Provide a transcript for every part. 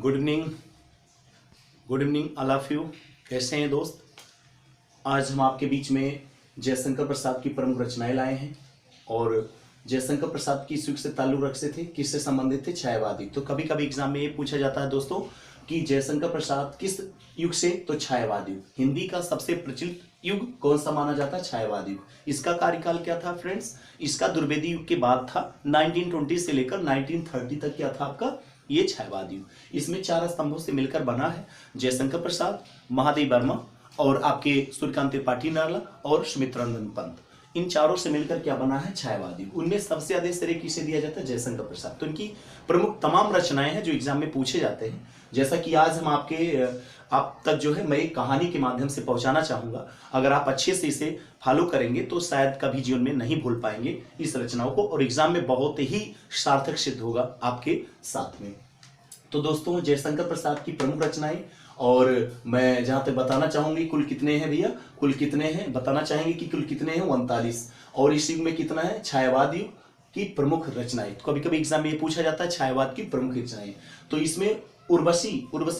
Good evening all of you. कैसे हैं दोस्त? आज हम आपके बीच में जयशंकर प्रसाद की प्रमुख रचनाएं लाए हैं। और जयशंकर प्रसाद किस युग से ताल्लुक रखते थे, किससे संबंधित थे? छायावादी। तो कभी कभी एग्जाम में ये पूछा जाता है दोस्तों कि जयशंकर प्रसाद किस युग से, तो छायावादी युग। हिंदी का सबसे प्रचलित युग कौन सा माना जाता है? छायावादी युग। इसका कार्यकाल क्या था फ्रेंड्स? इसका द्विवेदी युग के बाद था। 1920 से लेकर 1930 तक क्या था आपका? ये छायावादी युग। इसमें 4 स्तंभों से मिलकर बना है। जयशंकर प्रसाद, महादेव वर्मा और आपके सूर्यकांत त्रिपाठी नारला और सुमित्रा नंदन पंत, इन चारों से मिलकर क्या बना है? छायावादी। उनमें सबसे अधिक श्रेय किसे दिया जाता है? जयशंकर प्रसाद। तो इनकी प्रमुख तमाम रचनाएं हैं जो एग्जाम में पूछे जाते हैं। जैसा कि आज हम आप तक जो है मैं एक कहानी के माध्यम से पहुंचाना चाहूंगा। अगर आप अच्छे से इसे फॉलो करेंगे तो शायद कभी जीवन में नहीं भूल पाएंगे इस रचनाओं को, और एग्जाम में बहुत ही सार्थक सिद्ध होगा आपके साथ में। तो दोस्तों, जयशंकर प्रसाद की प्रमुख रचनाएं, और मैं जहां तक बताना चाहूंगी कुल कितने हैं भैया, कुल कितने हैं बताना चाहेंगे कि कुल कितने हैं? 39। और इस युग में कितना है? छायावाद युग की प्रमुख रचनाएं। तो कभी कभी एग्जाम में ये पूछा जाता है छायावाद की प्रमुख रचनाएं। तो इसमें उर्वशी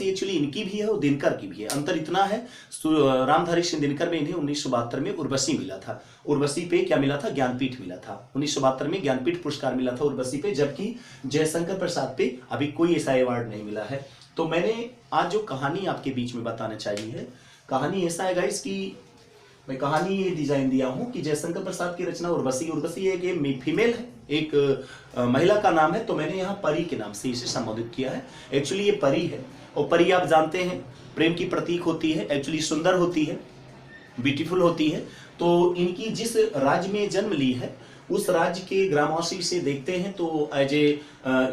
एक्चुअली इनकी भी है और दिनकर की भी है। अंतर इतना है, रामधारी सिंह दिनकर में इन्हें 1972 में उर्वशी मिला था। उर्वशी पे क्या मिला था? ज्ञानपीठ मिला था। 1972 में ज्ञानपीठ पुरस्कार मिला था उर्वशी पे, जबकि जयशंकर प्रसाद पे अभी कोई ऐसा अवार्ड नहीं मिला है। तो मैंने आज जो कहानी आपके बीच में बताना चाहिए है, कहानी ऐसा है गाइस कि मैं कहानी ये डिजाइन दिया हूं कि जयशंकर प्रसाद की रचना उर्वशी एक फीमेल है, एक महिला का नाम है। तो मैंने यहाँ परी के नाम से इसे संबोधित किया है। एक्चुअली ये परी है, और परी आप जानते हैं प्रेम की प्रतीक होती है, एक्चुअली सुंदर होती है, ब्यूटीफुल होती है। तो इनकी जिस राज्य में जन्म ली है उस राज्य के ग्रामवासी से देखते हैं तो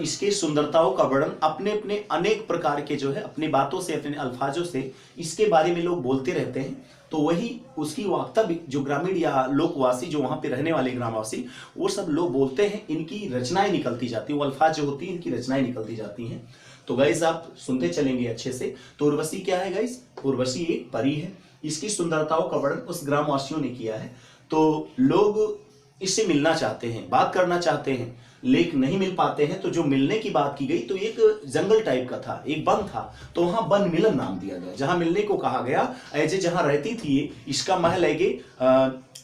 इसके सुंदरताओं का वर्णन अपने अपने अनेक प्रकार के जो है अपनी बातों से, अपने अल्फाजों से इसके बारे में लोग बोलते रहते हैं। तो वही उसकी वास्तव जो ग्रामीण या लोकवासी, जो वहां पे रहने वाले ग्रामवासी, वो सब लोग बोलते हैं, इनकी रचनाएं निकलती जाती है। वो अल्फाज जो होती है इनकी रचनाएं निकलती जाती हैं। तो गाइस आप सुनते चलेंगे अच्छे से। तो उर्वशी क्या है गाइस? उर्वशी एक परी है। इसकी सुंदरताओं का वर्णन उस ग्रामवासियों ने किया है। तो लोग इससे मिलना चाहते हैं, बात करना चाहते हैं, लेकिन नहीं मिल पाते हैं। तो जो मिलने की बात की गई तो एक जंगल टाइप का था, एक वन था, तो वहां वन मिलन नाम दिया गया, जहां मिलने को कहा गया। ऐसे जहां रहती थी इसका महल है,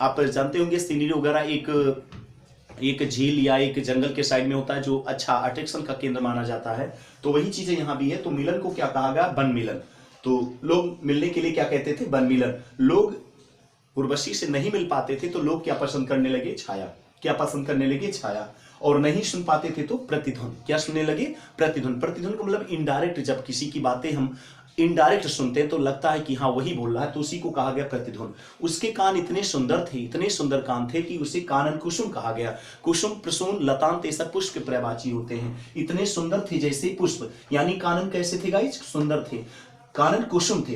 आप जानते होंगे सीनरी वगैरह एक झील या एक जंगल के साइड में होता है जो अच्छा अट्रैक्शन का केंद्र माना जाता है। तो वही चीजें यहाँ भी है। तो मिलन को क्या कहा गया? वन मिलन। तो लोग मिलने के लिए क्या कहते थे? वन मिलन। लोग उर्वशी से नहीं मिल पाते थे तो लोग क्या पसंद करने लगे? छाया। क्या पसंद करने लगे? छाया। और नहीं सुन पाते थे तो प्रतिध्वनि। क्या सुनने लगे? प्रतिध्वनि। प्रतिध्वनि को मतलब इनडायरेक्ट, जब किसी की बातें हम इनडायरेक्ट सुनते हैं तो लगता है कि हाँ वही बोल रहा है, तो उसी को कहा गया प्रतिध्वनि। उसके कान इतने सुंदर थे, इतने सुंदर कान थे कि उसे कानन कुसुम कहा गया। कुसुम, प्रसून, लतांत ये सब पुष्प प्रवाची होते हैं। इतने सुंदर थे जैसे पुष्प, यानी कानन कैसे थे गाइस? सुंदर थे। कानन कुसुम थे,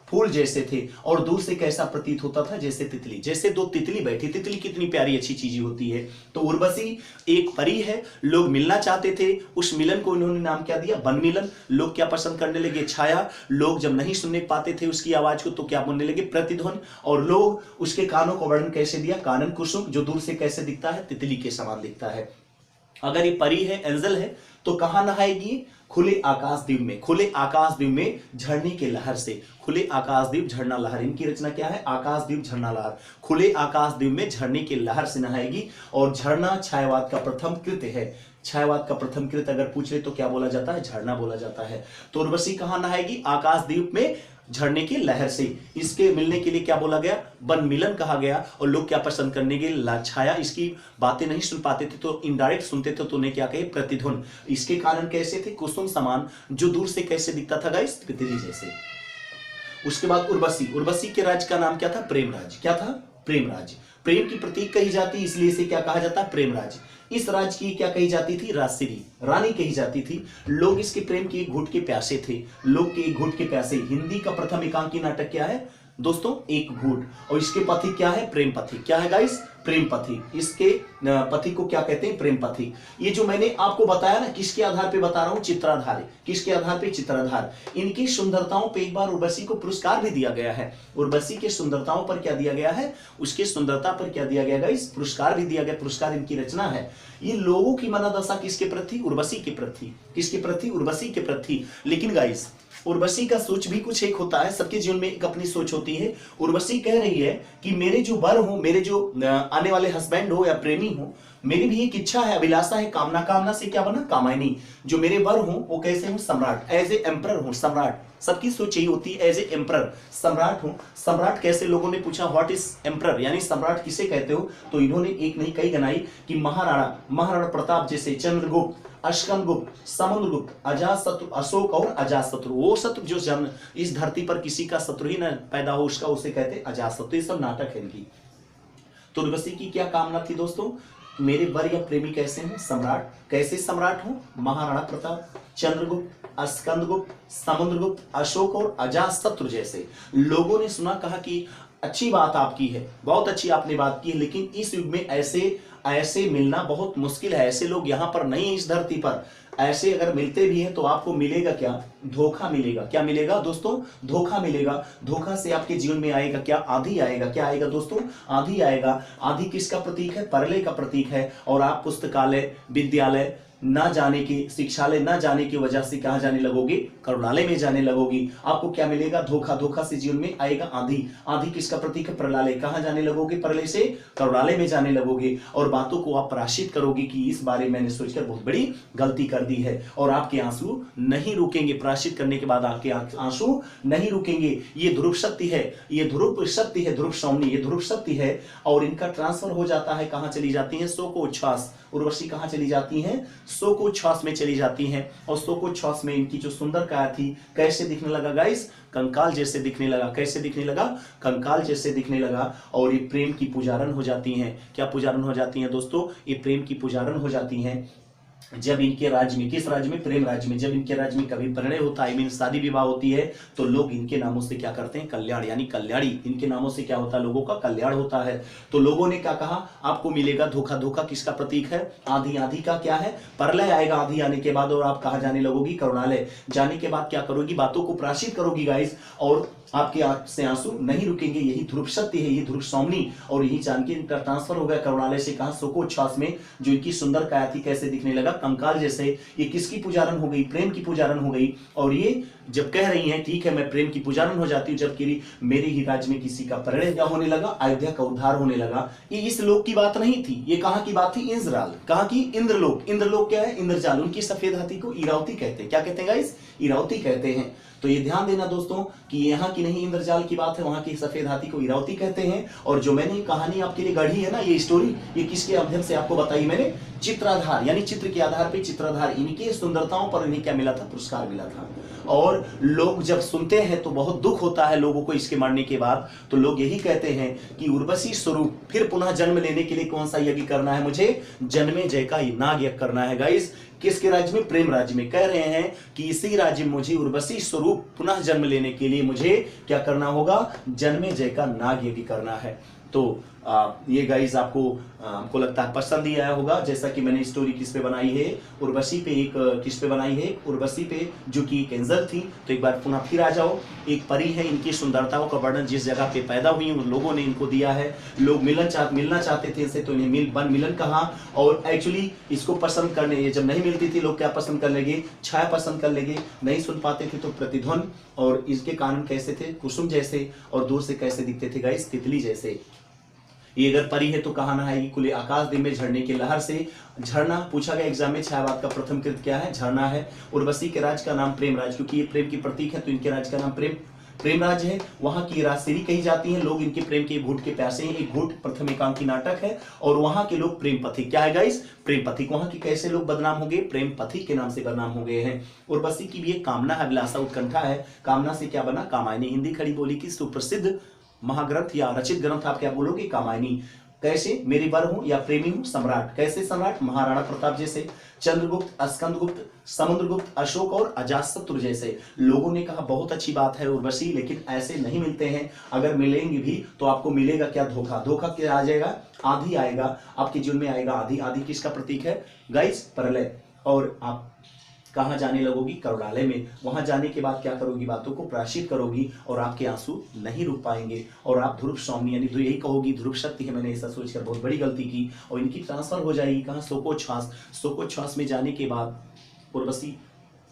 फूल जैसे थे। और दूर से कैसा प्रतीत होता था? जैसे तितली, जैसे 2 तितली बैठी। तितली कितनी प्यारी अच्छी चीज होती है। तो उर्वशी एक परी है, लोग मिलना चाहते थे, उस मिलन को इन्होंने नाम क्या दिया? वन मिलन। लोग क्या पसंद करने लगे? छाया। लोग जब नहीं सुनने पाते थे उसकी आवाज को तो क्या बोलने लगे? प्रतिध्वनि। और लोग उसके कानों को वर्णन कैसे दिया? कानन कुसुम, जो दूर से कैसे दिखता है? तितली के समान दिखता है। अगर ये परी है, एंजल है, तो कहां नहाएगी? खुले आकाशद्वीप में। खुले आकाशद्वीप में झरने के लहर से। खुले आकाशद्वीप झरना लहर, इनकी रचना क्या है? आकाशद्वीप झरना लहर। खुले आकाशद्वीप में झरने के लहर से नहाएगी। और झरना छायावाद का प्रथम कृत्य है। छायावाद का प्रथम कृत्य अगर पूछ ले तो क्या बोला जाता है? झरना बोला जाता है। तो उर्वशी कहां नहाएगी? आकाशद्वीप में झरने की लहर से। इसके मिलने के लिए क्या बोला गया? वन मिलन कहा गया। और लोग क्या पसंद करने के? छाया। इसकी बातें नहीं सुन पाते थे तो इनडायरेक्ट सुनते थे तो उन्हें क्या कहे? प्रतिध्वनि। इसके कारण कैसे थे? कुसुम समान, जो दूर से कैसे दिखता था गाइस? तितली जैसे। उसके बाद उर्वशी के राज्य का नाम क्या था? प्रेम राज्य। क्या था? प्रेम राज्य। प्रेम की प्रतीक कही जाती, इसलिए इसे क्या कहा जाता? प्रेम राज्य। इस राज्य की क्या कही जाती थी? राजश्री, रानी कही जाती थी। लोग इसके प्रेम के एक घूंट के प्यासे थे। लोग के एक घूंट के प्यासे। हिंदी का प्रथम एकांकी नाटक क्या है दोस्तों? एक घूंट। और इसके पथिक क्या है? प्रेम पथिक। क्या है गाइस? प्रेम पथिक। इसके पथिक को क्या कहते हैं? प्रेम पथिक। ये जो मैंने आपको बताया ना, किसके आधार पे बता रहा हूं? चित्राधार। किसके आधार पे? चित्राधार। इनकी सुंदरताओं पे एक बार उर्वशी को पुरस्कार भी दिया गया है। उर्वशी के सुंदरताओं पर क्या दिया गया है? उसके सुंदरता पर क्या दिया गया गाइस? पुरस्कार भी दिया गया। पुरस्कार इनकी रचना है। ये लोगों की मनोदशा किसके प्रति? उर्वशी के प्रति। किसके प्रति? उर्वशी के प्रति। लेकिन गाइस उर्वशी का सोच भी कुछ एक होता है, सबके जीवन में एक अपनी सोच होती है। उर्वशी कह रही है कि मेरे जो वर हो, मेरे जो आने वाले हस्बैंड हो या प्रेमी हो, मेरी भी एक इच्छा है, अभिलाषा है, कामना। कामना से क्या बना? कामायनी। जो मेरे वर हो वो कैसे हो? सम्राट, एज ए एम्परर हो, सम्राट। सबकी सोच यही होती है, एज ए एम्परर, सम्राट हो। सम्राट कैसे? लोगों ने पूछा व्हाट इज एम्परर, यानी सम्राट किसे कहते हो? तो इन्होंने एक नहीं कई गनाई कि महाराणा, महाराणा प्रताप जैसे, चंद्रगुप्त, अश्कनगुप्त, समुद्रगुप्त, अजातशत्रु, अशोक और अजातशत्रु। वो शत्रु जो जन्म इस धरती पर किसी का शत्रु ही न पैदा हो, उसका उसे कहते अजातशत्रु। ये सब नाटक है इनकी। तो उर्वशी की क्या कामना थी दोस्तों? मेरे वर या प्रेमी कैसे हो? सम्राट। कैसे सम्राट हो? महाराणा प्रताप, चंद्रगुप्त, स्कंदगुप्त, समुद्रगुप्त, अशोक और अजातशत्रु जैसे। लोगों ने सुना, कहा कि अच्छी बात आपकी है, बहुत अच्छी आपने बात की है, लेकिन इस युग में ऐसे मिलना बहुत मुश्किल है। ऐसे लोग यहाँ पर नहीं है इस धरती पर। ऐसे अगर मिलते भी हैं तो आपको मिलेगा क्या? धोखा मिलेगा। क्या मिलेगा दोस्तों? धोखा मिलेगा। धोखा से आपके जीवन में आएगा क्या? आंधी आएगा। क्या आएगा दोस्तों? आंधी आएगा। आंधी किसका प्रतीक है? परलय का प्रतीक है। और आप पुस्तकालय, विद्यालय ना जाने की, शिक्षालय ना जाने की वजह से कहां जाने लगोगे? करुणालय में जाने लगोगी। आपको क्या मिलेगा? धोखा। धोखा से जीवन में आएगा आंधी। आंधी किसका प्रतीक है? प्रलय। कहां जाने लगोगे? प्रलय से करुणालय में जाने लगोगे। और बातों को आप प्रायश्चित करोगे कि इस बारे में मैंने सोचकर बहुत बड़ी गलती कर दी है। और आपके आंसू नहीं रुकेंगे। प्रायश्चित करने के बाद आपके आंसू नहीं रुकेंगे। ये ध्रुव शक्ति है, ये ध्रुव शक्ति है, ध्रुव सौम्नी, ये ध्रुव शक्ति है। और इनका ट्रांसफर हो जाता है। कहां चली जाती है? शोकोच्छ्वास। उर्वशी कहां चली जाती हैं? शोकोच्छ्वास में चली जाती हैं। और शोकोच्छ्वास में इनकी जो सुंदर काया थी, कैसे दिखने लगा गाइस? कंकाल जैसे दिखने लगा। कैसे दिखने लगा? कंकाल जैसे दिखने लगा। और ये प्रेम की पुजारन हो जाती हैं। क्या पुजारन हो जाती हैं दोस्तों? ये प्रेम की पुजारन हो जाती हैं। जब इनके राज्य में, किस राज्य में? प्रेम राज्य में। जब इनके राज्य में कभी परिणय होता है, मीन शादी विवाह होती है, तो लोग इनके नामों से क्या करते हैं? कल्याण, यानी कल्याणी। इनके नामों से क्या होता है? लोगों का कल्याण होता है। तो लोगों ने क्या कहा? आपको मिलेगा धोखा। धोखा किसका प्रतीक है? आंधी। आंधी का क्या है? प्रलय आएगा आंधी आने के बाद। और आप कहां जाने लगोगी? करुणालय। जाने के बाद क्या करोगी? बातों को प्रायश्चित करोगी गाइस। और आपके आंख से आंसू नहीं रुकेंगे। यही ध्रुव शक्ति है, ये ध्रुव सौम्नी। और यही जान के इनका ट्रांसफर हो गया करुणालय से कहां? शोकोच्छ्वास में। जो इनकी सुंदर काया थी कैसे दिखने लगा? कंकाल जैसे। ये किसकी पुजारन हो गई? प्रेम की पुजारन हो गई। और ये जब कह रही हैं ठीक है मैं प्रेम की पुजारन हो जाती हूं, जबकि मेरे ही राज्य में किसी का परिणय क्या होने लगा? अयोध्या का उद्धार होने लगा। ये इस लोक की बात नहीं थी, ये कहां की बात थी? इंद्रजाल। कहां की? इंद्रलोक। इंद्रलोक क्या है? इंद्रजाल। उनकी सफेद हाथी को इरावती कहते हैं। क्या कहते हैं गाइस? इरावती कहते हैं। तो ये ध्यान देना दोस्तों कि यहाँ की नहीं इंद्रजाल की बात है, वहां की सफेद हाथी को इरावती कहते हैं। और जो मैंने कहानी आपके लिए गढ़ी है ना, ये स्टोरी, ये किसके माध्यम से आपको बताई मैंने? चित्राधार, यानी चित्र के आधार पे चित्राधार। इनकी सुंदरताओं पर इन्हें क्या मिला था? पुरस्कार मिला था। और लोग जब सुनते हैं तो बहुत दुख होता है लोगों को इसके मरने के बाद। तो लोग यही कहते हैं कि उर्वशी स्वरूप फिर पुनः जन्म लेने के लिए कौन सा यज्ञ करना है? मुझे जन्मेजय का नाग यज्ञ करना है गाइस। किसके राज्य में? प्रेम राज्य में। कह रहे हैं कि इसी राज्य में मुझे उर्वशी स्वरूप पुनः जन्म लेने के लिए मुझे क्या करना होगा? जन्मेजय का नाग यज्ञ करना है। तो ये गाइस आपको हमको लगता है पसंद ही आया होगा। जैसा कि मैंने स्टोरी किस पे बनाई है? उर्वशी पे। एक किस पे बनाई है? उर्वशी पे, जो कि एक एंजल थी। तो एक बार पुनः फिर आ जाओ। एक परी है, इनकी सुंदरताओं का वर्णन जिस जगह पे पैदा हुई उन लोगों ने इनको दिया है। लोग मिलना चाहते थे इनसे, तो इन्हें मिलन कहा। और एक्चुअली इसको पसंद करने, ये जब नहीं मिलती थी लोग क्या पसंद कर लेंगे? छाया पसंद कर लेंगे। नहीं सुन पाते थे तो प्रतिध्वनि। और इसके कारण कैसे थे? कुसुम जैसे। और दूर से कैसे दिखते थे गाइस? तितली जैसे। ये अगर परी है तो कहां नहाएगी? खुले आकाश दिन में झरने की लहर से। झरना पूछा गया एग्जाम में, छायावाद का प्रथम कृत क्या है? झरना है। उर्वशी के राज का नाम प्रेम राज, क्योंकि ये प्रेम की प्रतीक है तो इनके राज का नाम प्रेम राज है। वहां की राजश्री कही जाती है। लोग इनके प्रेम के घूट के प्यासे हैं। एक घूट प्रथम एकांकी नाटक है। और वहां के लोग प्रेम पथिक। क्या है गाइस? प्रेम पथिक। वहां के कैसे लोग बदनाम हो गए? प्रेम पथिक के नाम से बदनाम हो गए हैं। उर्वशी की भी एक कामना है, अभिलाषा, उत्कंठा है। कामना से क्या बना? कामायनी। हिंदी खड़ी बोली की सुप्रसिद्ध महाग्रंथ या रचित ग्रंथ आप क्या बोलोगे? कामायनी। कैसे? मेरी वर हूं या प्रेमी हूं सम्राट। कैसे सम्राट? महाराणा प्रताप जैसे, चंद्रगुप्त, स्कंदगुप्त, समुद्रगुप्त, अशोक और अजातशत्रु जैसे। लोगों ने कहा बहुत अच्छी बात है उर्वशी, लेकिन ऐसे नहीं मिलते हैं। अगर मिलेंगे भी तो आपको मिलेगा क्या? धोखा। धोखा क्या आ जाएगा? आंधी आएगा आपके जीवन में, आएगा आंधी। आंधी किसका प्रतीक है गाइस? प्रलय। और आप कहाँ जाने लगोगी? करुणालय में। वहां जाने के बाद क्या करोगी? बातों को प्रायश्चित करोगी और आपके आंसू नहीं रुक पाएंगे और आप ध्रुव स्वामी यानी तो यही कहोगी ध्रुव शक्ति है, मैंने ऐसा सोचकर बहुत बड़ी गलती की, और इनकी ट्रांसफर हो जाएगी कहाँ? शोकोच्छ्वास। शोकोच्छ्वास में जाने के बाद उर्वशी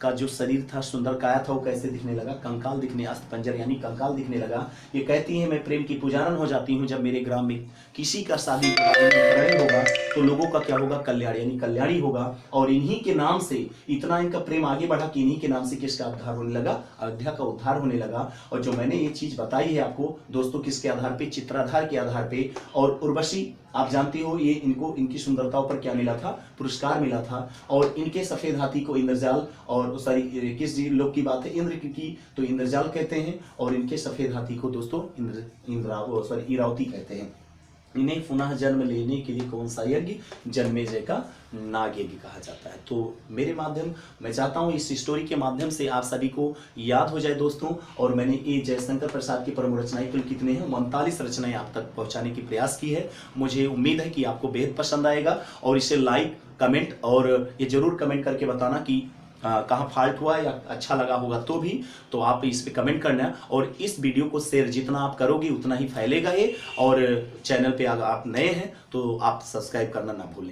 का जो शरीर था, सुंदर काया था, वो कैसे दिखने लगा? कंकाल दिखने, अस्थिपंजर यानी कंकाल दिखने लगा। ये कहती है मैं प्रेम की पुजारन हो जाती हूँ। जब मेरे ग्राम में किसी का शादी प्रणय होगा तो लोगों का क्या होगा? कल्याण यानी कल्याणी होगा। और इन्हीं के नाम से इतना इनका प्रेम आगे बढ़ा कि इन्हीं के नाम से किसका उद्धार होने लगा? अयोध्या का उद्धार होने लगा। और जो मैंने ये चीज बताई है आपको दोस्तों, किसके आधार पे? चित्राधार के आधार पे। और उर्वशी आप जानती हो ये इनको इनकी सुंदरताओं पर क्या मिला था? पुरस्कार मिला था। और इनके सफेद हाथी को इंद्रजाल, और सॉरी किस लोग की बात है? इंद्र की, तो इंद्रजाल कहते हैं। और इनके सफेद हाथी को दोस्तों इरावती कहते हैं। इन्हें पुनः जन्म लेने के लिए कौन सा यज्ञ? जन्मेजय का नाग यज्ञ कहा जाता है। तो मेरे माध्यम, मैं चाहता हूं इस स्टोरी के माध्यम से आप सभी को याद हो जाए दोस्तों। और मैंने ये जयशंकर प्रसाद की परम रचनाएं कुल कितने हैं? 39 रचनाएं आप तक पहुंचाने की प्रयास की है। मुझे उम्मीद है कि आपको बेहद पसंद आएगा। और इसे लाइक, कमेंट और ये जरूर कमेंट करके बताना कि कहाँ फॉल्ट हुआ या अच्छा लगा होगा तो भी, तो आप इस पे कमेंट करना। और इस वीडियो को शेयर जितना आप करोगे उतना ही फैलेगा ये। और चैनल पे अगर आप नए हैं तो आप सब्सक्राइब करना ना भूलें।